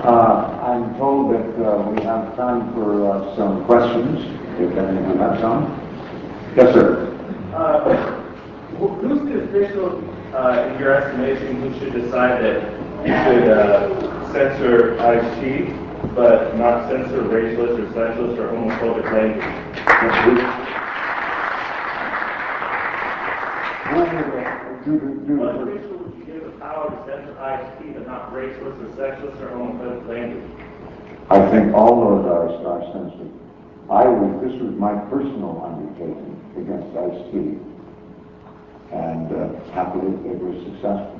I'm told that we have time for some questions, if any of you have some. Yes, sir. Who's the official, in your estimation, who should decide that you should censor Ice-T, but not censor racialist or sexist or homophobic language? What official would you give the power to censor Ice-T, but not racialist or sexist or homophobic language? I think all those are censored. This was my personal undertaking against Ice-T, and happily it was successful.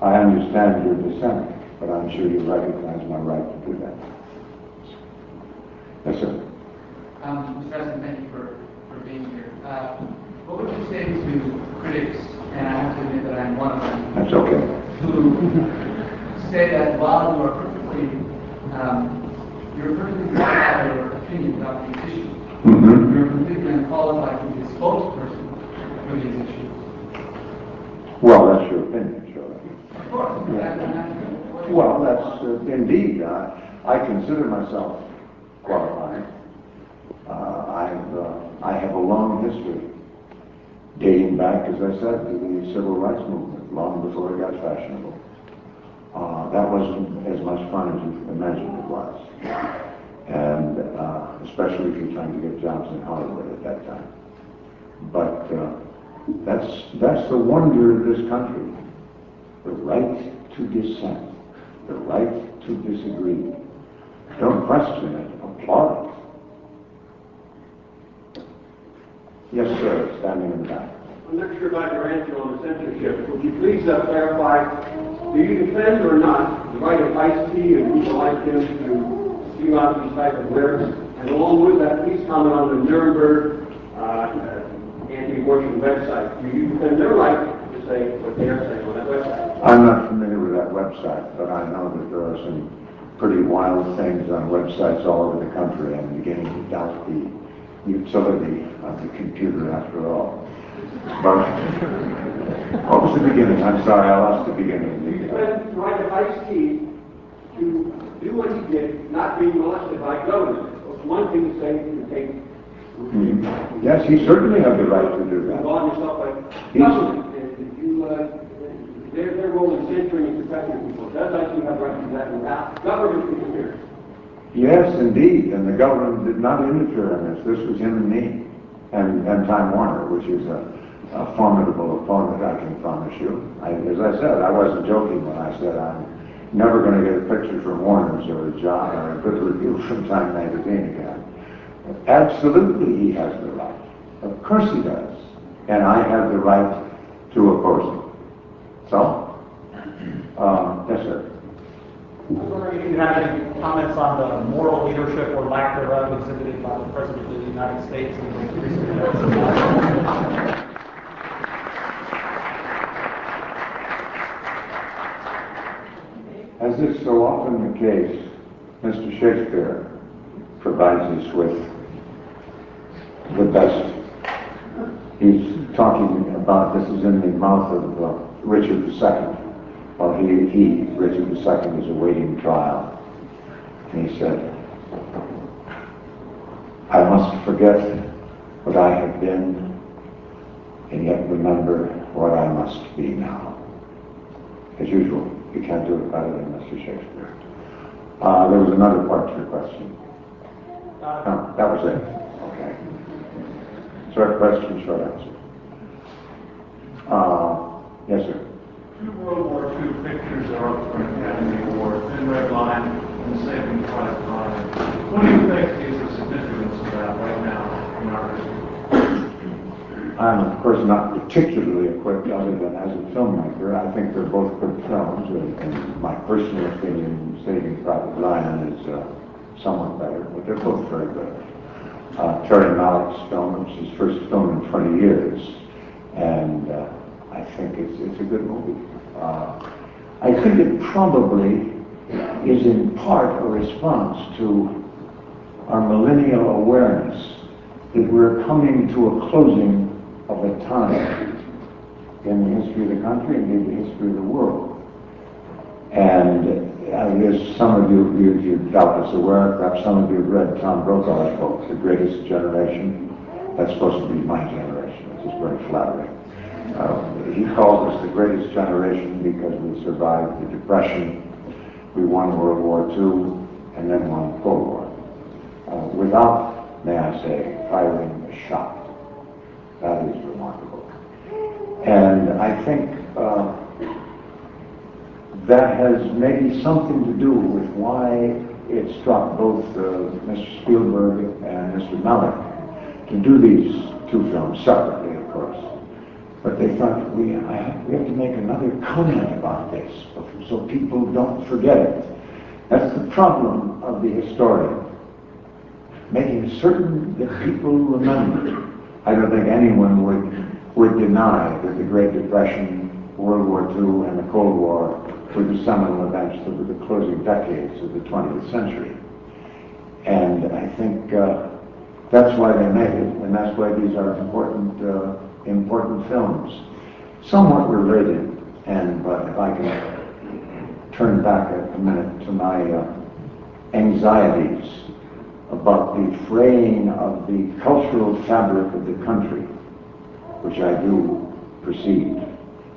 I understand your dissent, but I'm sure you recognize my right to do that. Yes, sir. Mr. President, thank you for being here. What would you say to critics, and I have to admit that I'm one of them, That's okay, who say that while you are perfectly qualified in your opinion about these issues, you're completely unqualified to be a spokesperson for these issues? Well, that's your opinion, sure. Of course. Yeah. Well, that's indeed. I consider myself qualified. I have a long history, dating back, as I said, to the civil rights movement, long before it got fashionable. That wasn't as much fun as you imagined it was, and especially if you're trying to get jobs in Hollywood at that time. But that's the wonder of this country: the right to dissent, the right to disagree. Don't question it, applaud it. Yes, sir, standing in the back. I'm not sure about your answer on the censorship. Would you please clarify, do you defend or not the right of Ice-T and people like him to spew out these type of lyrics? And along with that, please comment on the Nuremberg anti-abortion website. Do you defend their right to say what they are saying on that website? I'm not familiar with that website, but I know that there are some pretty wild things on websites all over the country. I'm beginning to doubt the utility of the computer after all. But what was the beginning? I'm sorry, I lost the beginning. You defend the right of Ice-T to do what he did, not being molested by government. It's one thing to say you take. Yes, he certainly had the right to do that. Involve yourself by government, and you, their role in censoring and protecting people. Does Ice-T have the right to do that without government interference? Yes, indeed, and the government did not interfere in this. This was him and me, and Time Warner, which is a formidable opponent, I can promise you. As I said, I wasn't joking when I said I'm never going to get a picture from Warner's or a job or a good review from Time magazine again. Absolutely, he has the right. Of course he does, and I have the right to oppose him. So, yes, sir. I was wondering if you had any comments on the moral leadership or lack thereof exhibited by the President of the United States in the recent events. As is so often the case, Mr. Shakespeare provides us with the best. He's talking about, this is in the mouth of Richard II. While Richard II, is awaiting trial. And he said, I must forget what I have been, and yet remember what I must be now. As usual, you can't do it better than Mr. Shakespeare. There was another part to your question. No, that was it. Okay. Short question, short answer. Yes, sir. Two World War II pictures are up for an Academy Award, Thin Red Line and Saving Private Ryan. What do you think is the significance of that right now in our history? I'm, of course, not particularly equipped other than as a filmmaker. I think they're both good films, and my personal opinion, Saving Private Ryan is somewhat better, but they're both very good. Terry Malick's film, which is his first film in 20 years, and I think it's a good movie. I think it probably is in part a response to our millennial awareness that we're coming to a closing of a time in the history of the country and maybe the history of the world. And As some of you're doubtless aware, perhaps some of you have read Tom Brokaw's book, The Greatest Generation. That's supposed to be my generation, which is very flattering. He calls us the greatest generation because we survived the Depression, we won World War II, and then won Cold War. Without, may I say, firing a shot. That is remarkable. And I think that has maybe something to do with why it struck both Mr. Spielberg and Mr. Malick to do these two films separately, of course. But they thought, we have to make another comment about this so people don't forget it. That's the problem of the historian, making certain that people remember. I don't think anyone would deny that the Great Depression, World War II, and the Cold War were the seminal events that were the closing decades of the 20th century. And I think that's why they made it, and that's why these are important films. Somewhat related, but if I can turn back a minute to my anxieties about the fraying of the cultural fabric of the country, which I do perceive.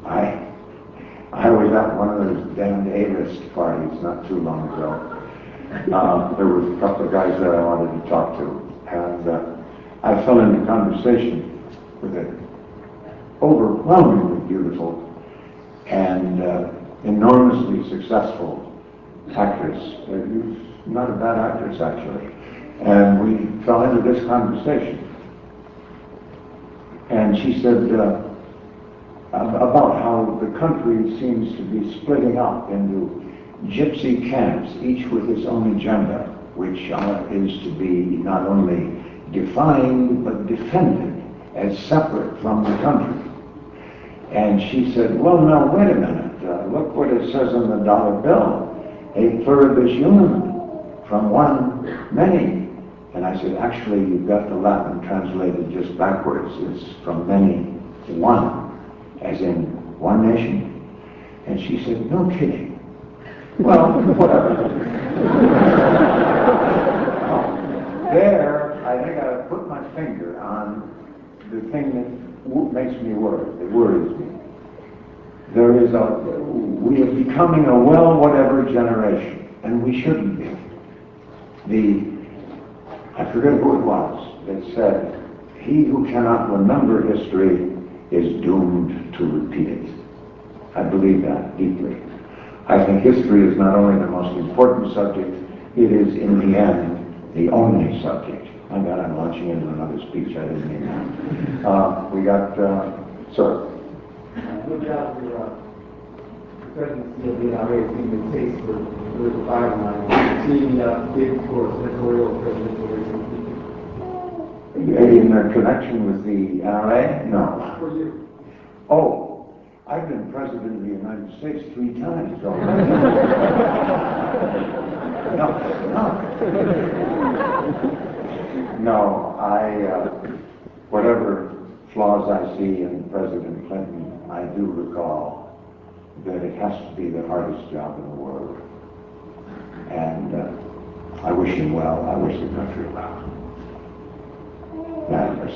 I was at one of those damned A-list parties not too long ago. There was a couple of guys that I wanted to talk to, and I fell into conversation with an overwhelmingly beautiful and enormously successful actress. Not a bad actress, actually. And we fell into this conversation. And she said about how the country seems to be splitting up into gypsy camps, each with its own agenda, which is to be not only defined but defended as separate from the country. And she said, well, now, wait a minute. Look what it says on the dollar bill. A pluribus unum, from one, many. And I said, actually, you've got the Latin translated just backwards. It's from many, one, as in one nation. And she said, no kidding. Well, whatever. There, I think I put my finger on the thing that makes me worry, that worries me. We are becoming a well-whatever generation, and we shouldn't be. I forget who it was that said, he who cannot remember history is doomed to repeat it. I believe that deeply. I think history is not only the most important subject, it is in the end the only subject. My God, I'm launching into another speech I didn't mean that. We got, sir. Look out for the presidency of the NRA seemed to taste for political fireline, teaming up big for senatorial presidential races. In connection with the NRA? No. For you. Oh, I've been president of the United States 3 times already. No, whatever flaws I see in President Clinton, I do recall that it has to be the hardest job in the world. And I wish him well. I wish the country well.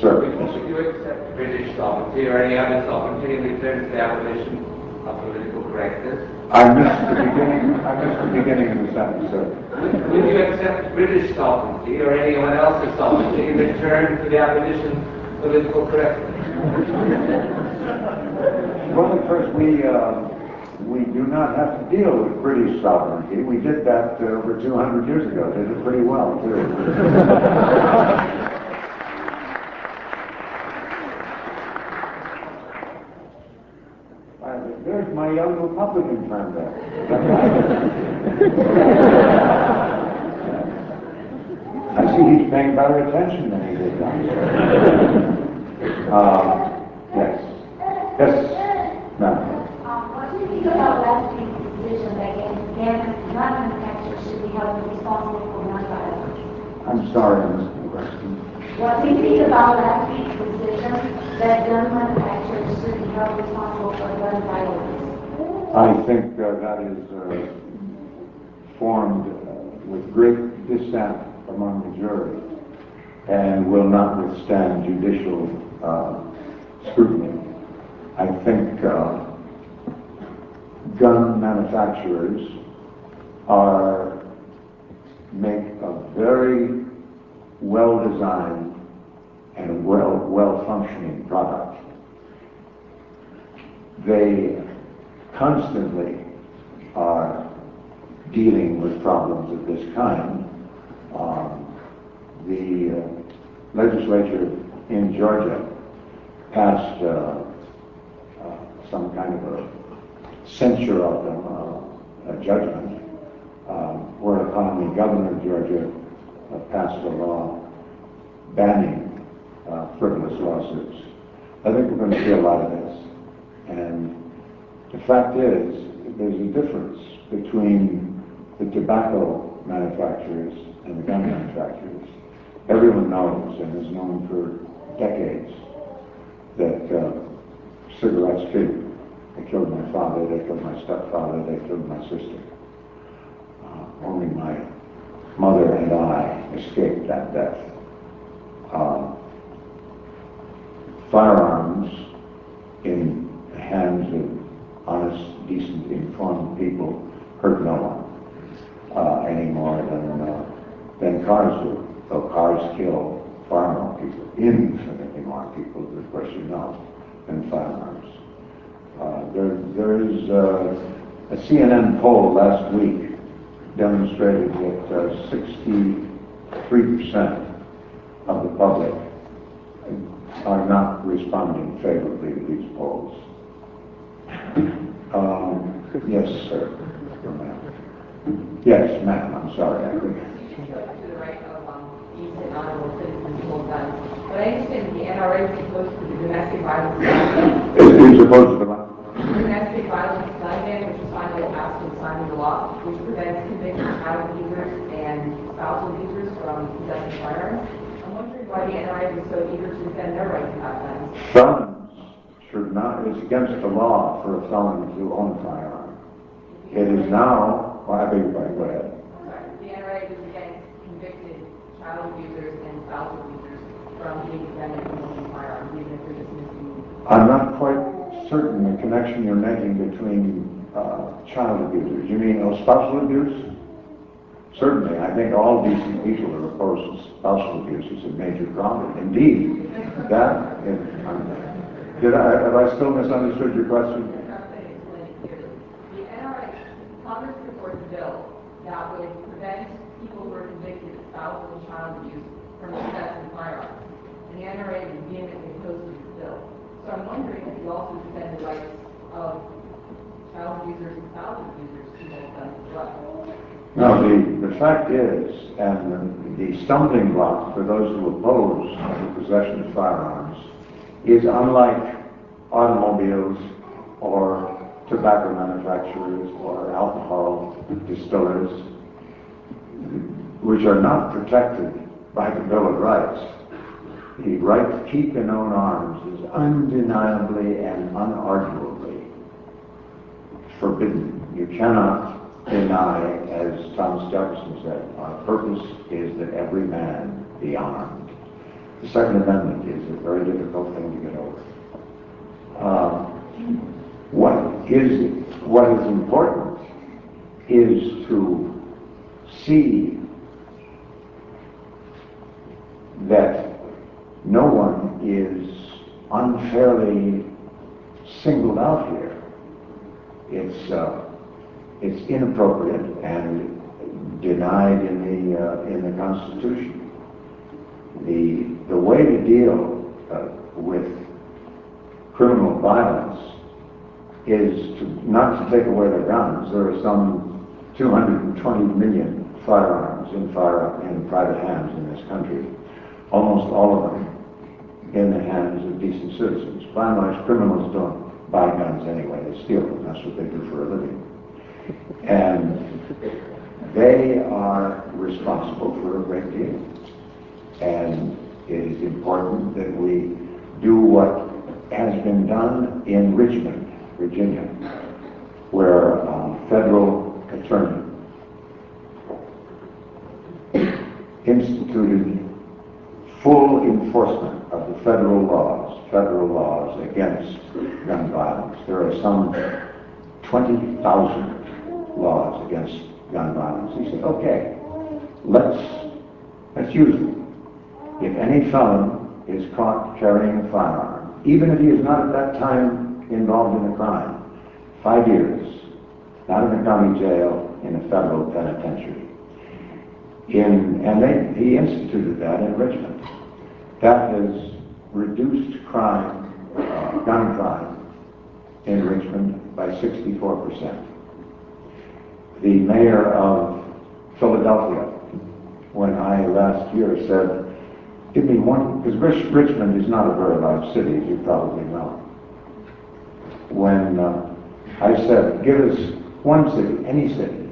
Sir. Would you accept British sovereignty or any other sovereignty in return to the abolition of political correctness? I missed the beginning of the sentence, sir. Would you accept British sovereignty or anyone else's sovereignty in return to the abolition of political correctness? Well, of course, we do not have to deal with British sovereignty. We did that over 200 years ago. Did it pretty well, too. There's my young Republican friend there. I see he's paying better attention than he did last year. Yes. Yes, ma'am. What do you think about last week's decision that gun manufacturers should be held responsible for gun violence? I'm sorry, I missed the question. What do you think about last week's decision that gun manufacturers should be held responsible for gun violence? I think that is formed with great dissent among the jury and will not withstand judicial scrutiny. I think gun manufacturers make a very well-designed and well-functioning product. They constantly are dealing with problems of this kind. The legislature in Georgia passed some kind of a censure of them, a judgment, whereupon the governor of Georgia passed a law banning frivolous lawsuits. I think we're going to see a lot of this. And the fact is, there's a difference between the tobacco manufacturers and the gun manufacturers. Everyone knows and has known for decades that cigarettes kill. They killed my father, they killed my stepfather, they killed my sister. Only my mother and I escaped that death. Firearms in the hands of honest, decent, informed people hurt no one any more than cars do. Though cars kill far more people, infinitely more people, of course you know, than firearms. There is a CNN poll last week demonstrated that 63% of the public are not responding favorably to these polls. Yes, sir. Yes, ma'am, I'm sorry. I couldn't. To the right of use and honorable citizens hold guns. But I understand the NRA is opposed to the domestic violence gun Is opposed to the domestic violence gun ban, which was finally passed and signed into law, which prevents convicted child abusers and spousal abusers from possessing firearms. I'm wondering why the NRA was so eager to defend their right to have guns. Felons should not, it's against the law for a felon to own a firearm. It is now, well, I beg your pardon, go ahead. Sorry, the NRA was against convicted child abusers and spousal abusers from being prevented from owning firearms, even if they're dismissed. I'm not quite certain the connection you're making between child abusers. You mean spousal abuse? Certainly, I think all decent people are opposed to spousal abuse. It's a major problem. Indeed, that is, have I still misunderstood your question? The NRA, Congress supports a bill that would prevent people who are convicted of spousal and child abuse from possessing firearms. And the NRA is vehemently opposed to this bill. So I'm wondering if you also defend the rights of child abusers and spousal abusers to hold guns as well. No, the fact is, and the stumbling block for those who oppose the possession of firearms is unlike automobiles or tobacco manufacturers or alcohol distillers, which are not protected by the Bill of Rights. The right to keep and own arms is undeniably and unarguably forbidden. You cannot deny, as Thomas Jefferson said, our purpose is that every man be armed. The Second Amendment is a very difficult thing to get over. What is important is to see that no one is unfairly singled out here. It's inappropriate and denied in the Constitution. The way to deal with criminal violence is not to take away their guns. There are some 220 million firearms in private hands in this country, almost all of them in the hands of decent citizens. By and large, criminals don't buy guns anyway, they steal them. That's what they do for a living. And they are responsible for a great deal. And it is important that we do what has been done in Richmond, Virginia, where a federal attorney instituted full enforcement of the federal laws against gun violence. There are some 20,000 laws against gun violence. He said, okay, let's use them. If any felon is caught carrying a firearm, even if he is not at that time involved in a crime, 5 years, not in a county jail, in a federal penitentiary. He instituted that in Richmond. That has reduced crime, gun crime, in Richmond by 64%. The mayor of Philadelphia, when I last year said, give me one, because Richmond is not a very large city, as you probably know. When I said, give us one city, any city,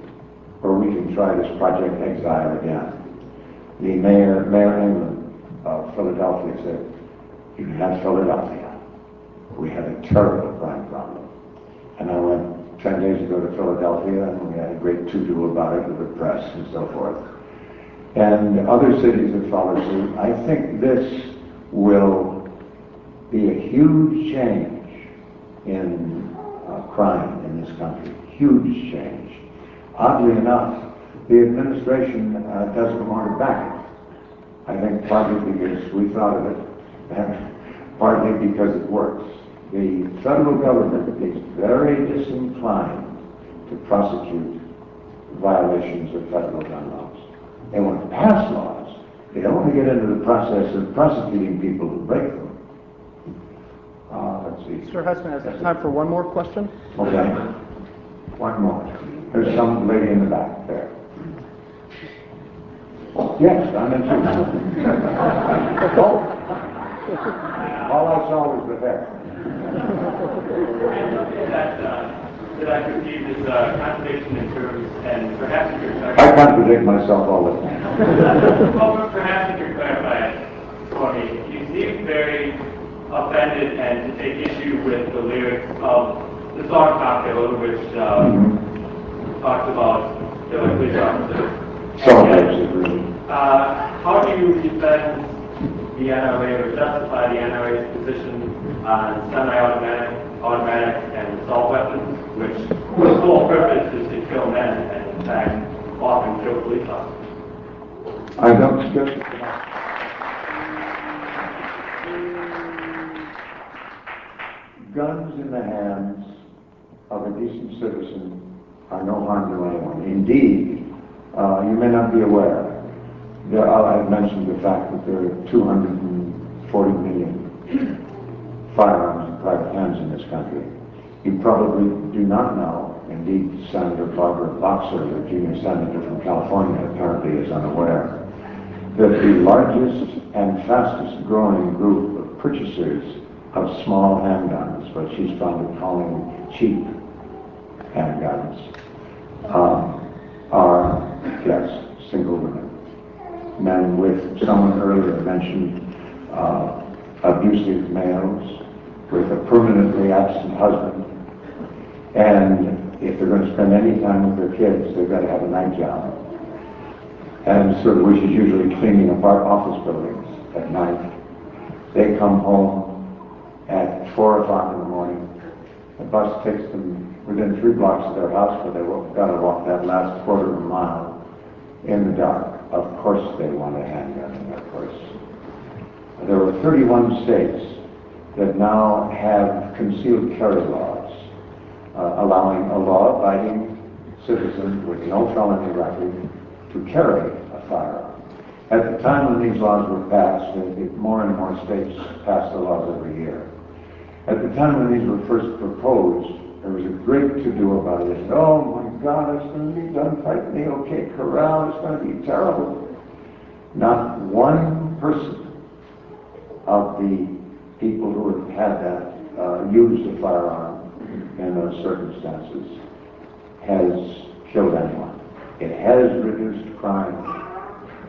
where we can try this Project Exile again. The Mayor England of Philadelphia said, you can have Philadelphia. We have a terrible crime problem. And I went 10 days ago to Philadelphia, and we had a great to-do about it with the press and so forth. And other cities have followed suit. I think this will be a huge change in crime in this country. Huge change. Oddly enough, the administration doesn't want to back it. I think partly because we thought of it, and partly because it works. The federal government is very disinclined to prosecute violations of federal gun laws. They want to pass laws. They don't want to get into the process of prosecuting people who break them. Let's see. Mr. Heston has time for one more question. Okay. One more. There's some lady in the back there. Yes, I'm interested. All I saw was the hair. That I perceive as contradiction in terms, and perhaps you could I contradict myself all the time. well, perhaps you could clarify it for me. You seem very offended and to take issue with the lyrics of the song Cocktail, which talks about killing police officers. How do you defend the NRA or justify the NRA's position on semi-automatic, automatic, and assault weapons, which the sole purpose is to kill men and in fact often kill police officers? I don't skip it. Guns in the hands of a decent citizen are no harm to anyone. Indeed, you may not be aware, I've mentioned the fact that there are 240 million firearms in private hands in this country. You probably do not know, indeed Senator Barbara Boxer, the junior senator from California, apparently is unaware, that the largest and fastest growing group of purchasers of small handguns, what she's fond of calling cheap handguns, are, yes, single women. Men with, someone earlier mentioned, abusive males with a permanently absent husband, and if they're going to spend any time with their kids, they've got to have a night job. And sort of, which is usually cleaning apart office buildings at night. They come home at 4 o'clock in the morning. The bus takes them within 3 blocks of their house, but they've got to walk that last quarter of a mile in the dark. Of course they want a handgun in their purse. There are 31 states that now have concealed carry laws, allowing a law-abiding citizen with no felony record to carry a firearm. At the time when these laws were passed, more and more states passed the laws every year. At the time when these were first proposed, there was a great to-do about it. They said, oh my God, it's going to be gunfight in the OK Corral, it's going to be terrible. Not one person of the people who have had that, used a firearm in those circumstances, has killed anyone. It has reduced crime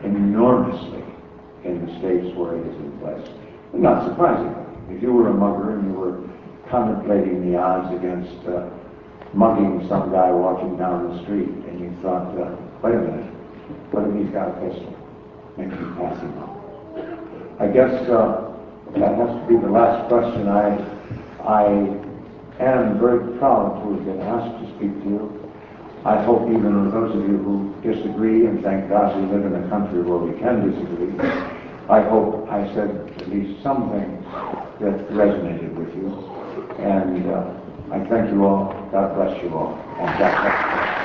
enormously in the states where it is in place. And not surprisingly, if you were a mugger and you were contemplating the odds against mugging some guy walking down the street, and you thought, wait a minute, what if he's got a pistol? passing on. I guess that has to be the last question. I am very proud to have been asked to speak to you. I hope even those of you who disagree, and thank God we live in a country where we can disagree, I hope I said at least some things that resonated with you. And I thank you all. God bless you all. And God bless you.